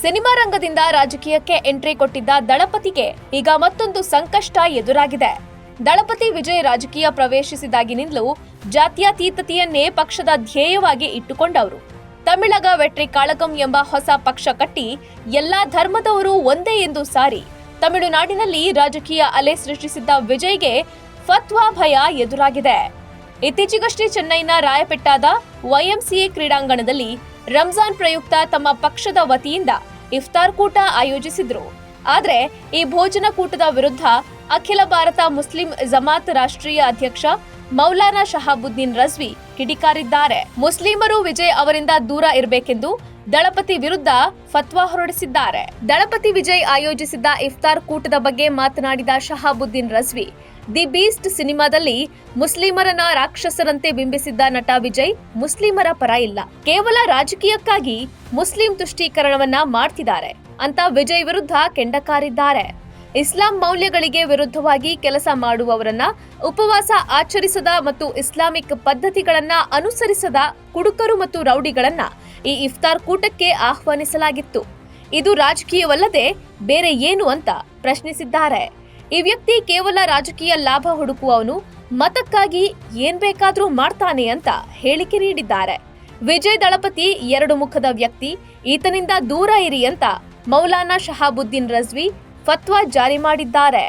Cinema ರಂಗದಿಂದ ರಾಜಕೀಯಕ್ಕೆ entry ಕೊಟ್ಟಿದ್ದ ದಳಪತಿಗೆ ಈಗ ಮತ್ತೊಂದು ಸಂಕಷ್ಟ ಎದುರಾಗಿದೆ. ದಳಪತಿ ವಿಜಯ್ ರಾಜಕೀಯ ಪ್ರವೇಶಿಸಿದಾಗಿನಿಂದಲೂ ಜಾತ್ಯತೀತತೆಯನ್ನೇ ಪಕ್ಷದ ಧ್ಯೇಯವಾಗಿ ಇಟ್ಟುಕೊಂಡವರು. ತಮಿಳಗ ವೆಟ್ರಿ ಕಾಳಗಂ ಎಂಬ ಹೊಸ ಪಕ್ಷ ಕಟ್ಟಿ ಎಲ್ಲಾ ಧರ್ಮದವರು ಒಂದೇ ಎಂದು ಸಾರಿ ತಮಿಳುನಾಡಿನಲ್ಲಿ ರಾಜಕೀಯ ಅಲೆ ಸೃಷ್ಟಿಸಿದ್ದ ವಿಜಯ್ಗೆ ಫತ್ವಾ ಭಯ ಎದುರಾಗಿದೆ. ಇತ್ತೀಚೆಗಷ್ಟೇ ಚೆನ್ನೈನ ರಾಯಪೆಟ್ಟಾದ YMCA ಕ್ರೀಡಾಂಗಣದಲ್ಲಿ ರಂಜಾನ್ ಪ್ರಯುಕ್ತ ತಮ್ಮ ಪಕ್ಷದ ವತಿಯಿಂದ ಇಫ್ತಾರ್ ಕೂಟ ಆಯೋಜಿಸಿದ್ರು. ಆದ್ರೆ ಈ ಭೋಜನ ಕೂಟದ ವಿರುದ್ಧ ಅಖಿಲ ಭಾರತ ಮುಸ್ಲಿಂ ಜಮಾತ್ ರಾಷ್ಟ್ರೀಯ ಅಧ್ಯಕ್ಷ ಮೌಲಾನಾ ಶಹಾಬುದ್ದೀನ್ ರಜ್ವಿ ಕಿಡಿಕಾರಿದ್ದಾರೆ. ಮುಸ್ಲಿಮರು ವಿಜಯ್ ಅವರಿಂದ ದೂರ ಇರಬೇಕೆಂದು ದಳಪತಿ ವಿರುದ್ಧ ಫತ್ವಾ ಹೊರಡಿಸಿದ್ದಾರೆ. ದಳಪತಿ ವಿಜಯ್ ಆಯೋಜಿಸಿದ್ದ ಇಫ್ತಾರ್ ಕೂಟದ ಬಗ್ಗೆ ಮಾತನಾಡಿದ ಶಹಾಬುದ್ದೀನ್ ರಜ್ವಿ, ದಿ ಬೀಸ್ಟ್ ಸಿನಿಮಾದಲ್ಲಿ ಮುಸ್ಲಿಮರನ್ನ ರಾಕ್ಷಸರಂತೆ ಬಿಂಬಿಸಿದ್ದ ನಟ ವಿಜಯ್ ಮುಸ್ಲಿಮರ ಪರ ಇಲ್ಲ, ಕೇವಲ ರಾಜಕೀಯಕ್ಕಾಗಿ ಮುಸ್ಲಿಂ ತುಷ್ಟೀಕರಣವನ್ನ ಮಾಡ್ತಿದ್ದಾರೆ ಅಂತ ವಿಜಯ್ ವಿರುದ್ಧ ಕೆಂಡಕಾರಿದ್ದಾರೆ. ಇಸ್ಲಾಂ ಮೌಲ್ಯಗಳಿಗೆ ವಿರುದ್ಧವಾಗಿ ಕೆಲಸ ಮಾಡುವವರನ್ನ, ಉಪವಾಸ ಆಚರಿಸದ ಮತ್ತು ಇಸ್ಲಾಮಿಕ್ ಪದ್ಧತಿಗಳನ್ನ ಅನುಸರಿಸದ ಕುಡುಕರು ಮತ್ತು ರೌಡಿಗಳನ್ನ ಈ ಇಫ್ತಾರ್ ಕೂಟಕ್ಕೆ ಆಹ್ವಾನಿಸಲಾಗಿತ್ತು. ಇದು ರಾಜಕೀಯವಲ್ಲದೆ ಬೇರೆ ಏನು ಅಂತ ಪ್ರಶ್ನಿಸಿದ್ದಾರೆ. ಈ ವ್ಯಕ್ತಿ ಕೇವಲ ರಾಜಕೀಯ ಲಾಭ ಹುಡುಕುವವನು, ಮತಕ್ಕಾಗಿ ಏನ್ ಬೇಕಾದ್ರೂ ಮಾಡ್ತಾನೆ ಅಂತ ಹೇಳಿಕೆ ನೀಡಿದ್ದಾರೆ. ವಿಜಯ್ ದಳಪತಿ ಎರಡು ಮುಖದ ವ್ಯಕ್ತಿ, ಈತನಿಂದ ದೂರ ಇರಿ ಅಂತ ಮೌಲಾನಾ ಶಹಾಬುದ್ದೀನ್ ರಜ್ವಿ ಫತ್ವಾ ಜಾರಿ ಮಾಡಿದ್ದಾರೆ.